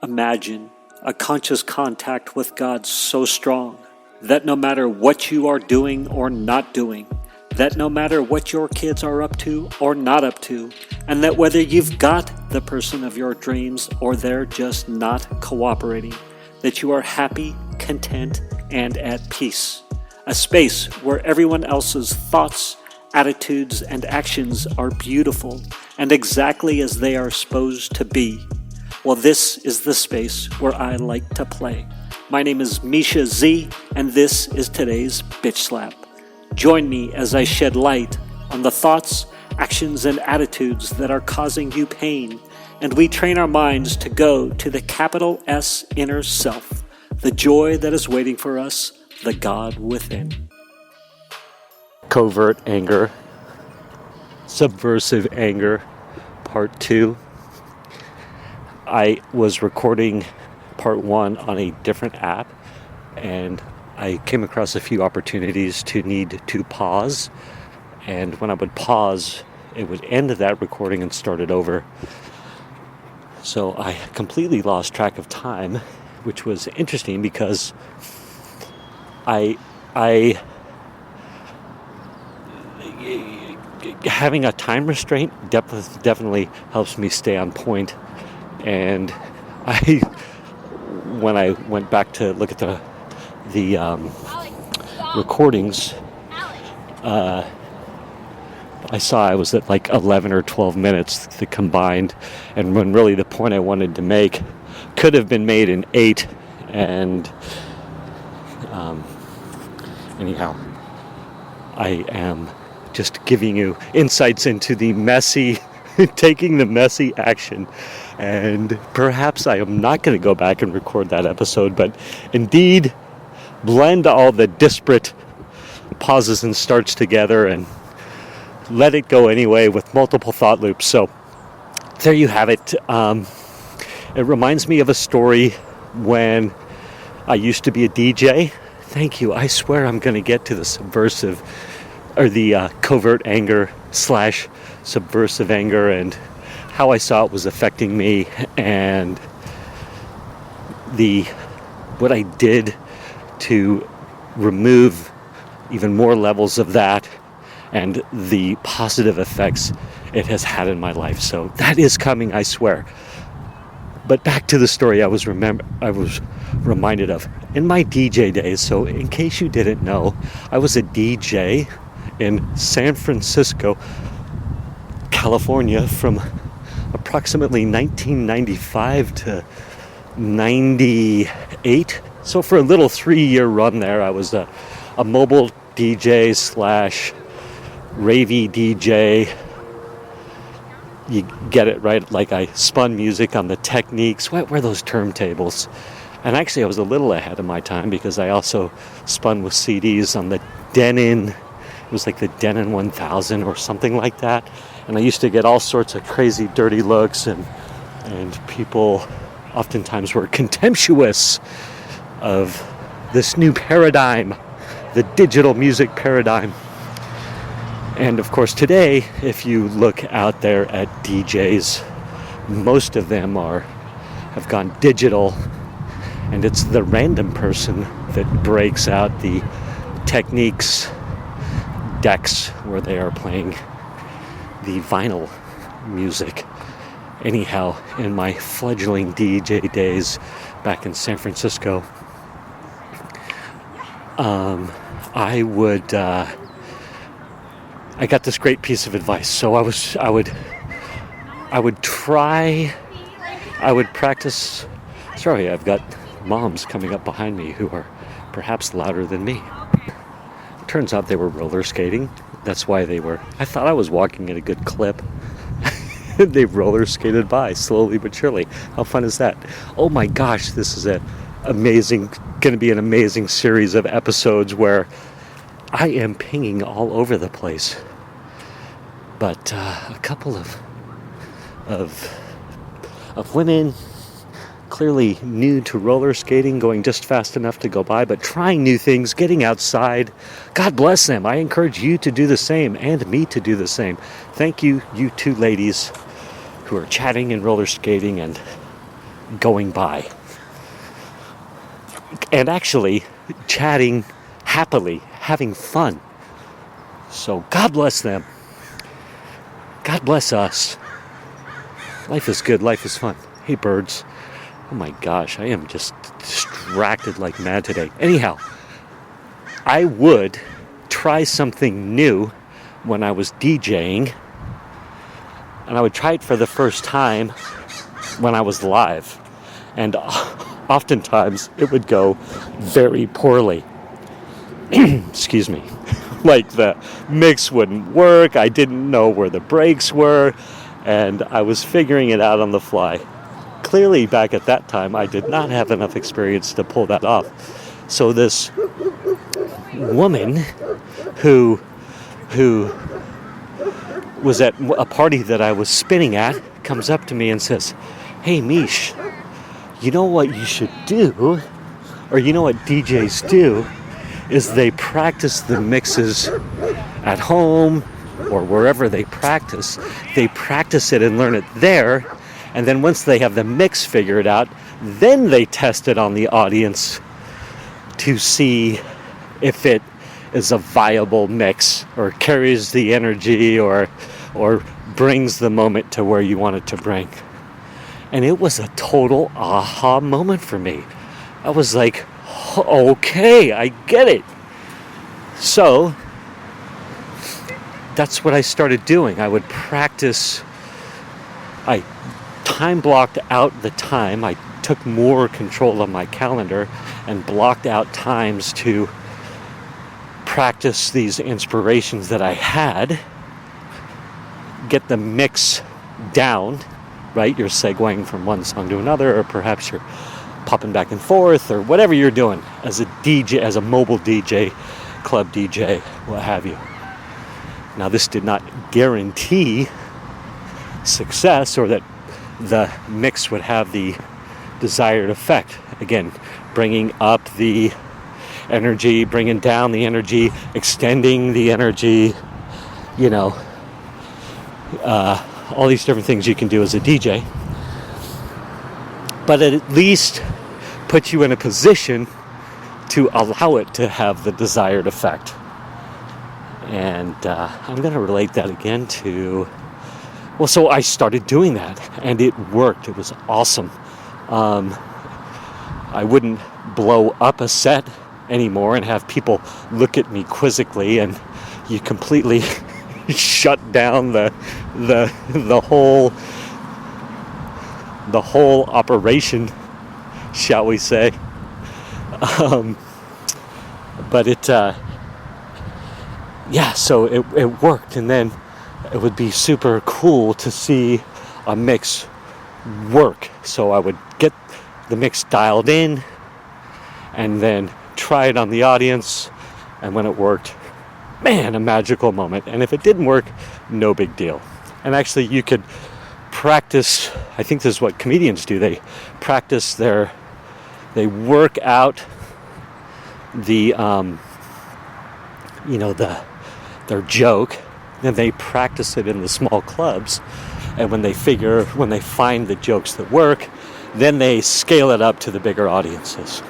Imagine a conscious contact with God so strong that no matter what you are doing or not doing, that no matter what your kids are up to or not up to, and that whether you've got the person of your dreams or they're just not cooperating, that you are happy, content, and at peace. A space where everyone else's thoughts, attitudes, and actions are beautiful and exactly as they are supposed to be. Well, this is the space where I like to play. My name is Mischa Z, and this is today's Bitch Slap. Join me as I shed light on the thoughts, actions, and attitudes that are causing you pain, and we train our minds to go to the capital S inner self, the joy that is waiting for us, the God within. Covert anger, subversive anger, part 2. I was recording part 1 on a different app, and I came across a few opportunities to need to pause, and when I would pause, it would end that recording and start it over. So I completely lost track of time, which was interesting because I having a time restraint definitely helps me stay on point. And when I went back to look at the recordings, I saw I was at like 11 or 12 minutes the combined, and when really the point I wanted to make could have been made in 8. And anyhow, I am just giving you insights into the messy, taking the messy action. And perhaps I am not going to go back and record that episode, but indeed blend all the disparate pauses and starts together and let it go anyway with multiple thought loops. So there you have it. It reminds me of a story when I used to be a DJ. Thank you. I swear I'm going to get to the subversive or the covert anger / subversive anger and how I saw it was affecting me, and what I did to remove even more levels of that and the positive effects it has had in my life. So that is coming, I swear. But back to the story I was reminded of in my DJ days. So in case you didn't know, I was a DJ in San Francisco, California from approximately 1995 to 98. So for a little 3-year run there, I was a mobile DJ / ravey DJ. You get it, right? Like I spun music on the Techniques. What were those turntables? And actually I was a little ahead of my time because I also spun with CDs on the Denon. It was like the Denon 1000 or something like that. And I used to get all sorts of crazy, dirty looks, and people oftentimes were contemptuous of this new paradigm, the digital music paradigm. And of course today, if you look out there at DJs, most of them have gone digital, and it's the random person that breaks out the Techniques decks where they are playing the vinyl music. Anyhow, in my fledgling DJ days back in San Francisco, I got this great piece of advice. So I would practice. Sorry, I've got moms coming up behind me who are perhaps louder than me. Turns out they were roller skating. That's why I thought I was walking at a good clip. They roller skated by slowly but surely. How fun is that? Oh my gosh, this is going to be an amazing series of episodes where I am pinging all over the place. But a couple of women, clearly new to roller skating, going just fast enough to go by, but trying new things, getting outside. God bless them. I encourage you to do the same, and me to do the same. Thank you, you two ladies who are chatting and roller skating and going by. And actually chatting happily, having fun. So God bless them. God bless us. Life is good, life is fun. Hey birds. Oh my gosh, I am just distracted like mad today. Anyhow, I would try something new when I was DJing, and I would try it for the first time when I was live, and oftentimes it would go very poorly. Excuse me. Like the mix wouldn't work, I didn't know where the breaks were, and I was figuring it out on the fly. Clearly, back at that time, I did not have enough experience to pull that off. So this woman who was at a party that I was spinning at comes up to me and says, "Hey, Mish, you know what you should do, or you know what DJs do, is they practice the mixes at home or wherever they practice it and learn it there, and then once they have the mix figured out, then they test it on the audience to see if it is a viable mix or carries the energy or brings the moment to where you want it to bring." And it was a total aha moment for me. I was like, okay, I get it. So that's what I started doing. I would practice. I time blocked out the time. I took more control of my calendar and blocked out times to practice these inspirations that I had, get the mix down, right? You're segueing from one song to another, or perhaps you're popping back and forth, or whatever you're doing as a DJ, as a mobile DJ, club DJ, what have you. Now, this did not guarantee success or that the mix would have the desired effect. Again, bringing up the energy, bringing down the energy, extending the energy, all these different things you can do as a DJ. But it at least puts you in a position to allow it to have the desired effect. And I'm going to relate that again to, so I started doing that, and it worked. It was awesome. I wouldn't blow up a set anymore and have people look at me quizzically, and you completely shut down the whole operation, shall we say. But it so it worked, and then it would be super cool to see a mix work. So I would get the mix dialed in and then try it on the audience, and when it worked, man, a magical moment. And if it didn't work, no big deal. And actually you could practice, I think this is what comedians do, they practice they work out their joke, then they practice it in the small clubs, and when they find the jokes that work, then they scale it up to the bigger audiences.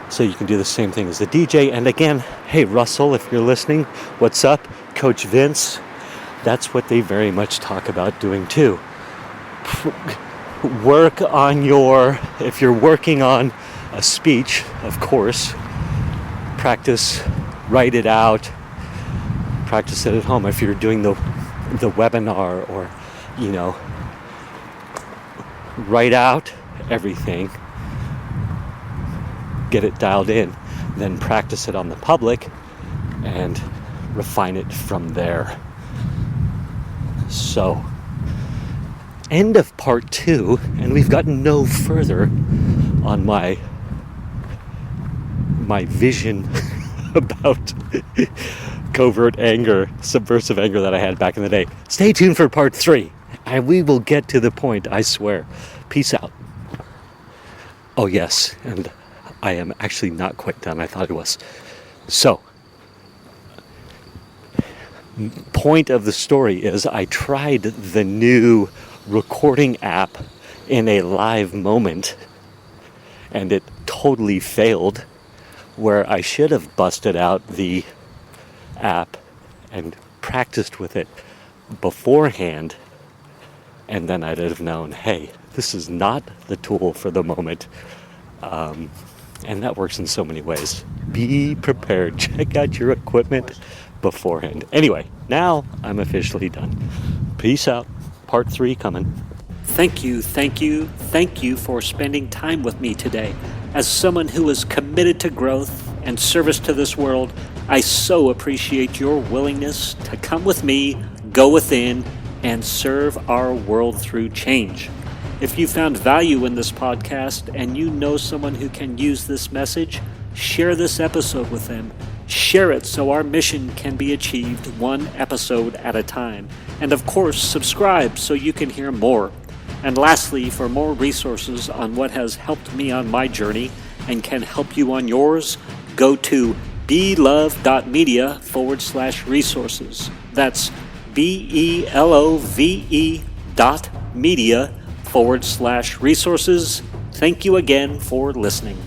So you can do the same thing as a DJ. And again, hey Russell, if you're listening, what's up? Coach Vince, that's what they very much talk about doing too. Work on if you're working on a speech, of course, practice, write it out, practice it at home. If you're doing the webinar, or write out everything, get it dialed in, then practice it on the public and refine it from there. So, end of part 2, and we've gotten no further on my vision about covert anger, subversive anger that I had back in the day. Stay tuned for part 3, and we will get to the point, I swear. Peace out. Oh yes, and I am actually not quite done. I thought it was. So, point of the story is I tried the new recording app in a live moment, and it totally failed, where I should have busted out the app and practiced with it beforehand, and then I'd have known, hey, this is not the tool for the moment. And that works in so many ways. Be prepared. Check out your equipment beforehand. Anyway, now I'm officially done. Peace out. Part 3 coming. Thank you for spending time with me today. As someone who is committed to growth and service to this world, I so appreciate your willingness to come with me, go within, and serve our world through change. If you found value in this podcast and you know someone who can use this message, share this episode with them. Share it so our mission can be achieved one episode at a time. And of course, subscribe so you can hear more. And lastly, for more resources on what has helped me on my journey and can help you on yours, go to belove.media/resources. That's BELOVE.media/resources. Thank you again for listening.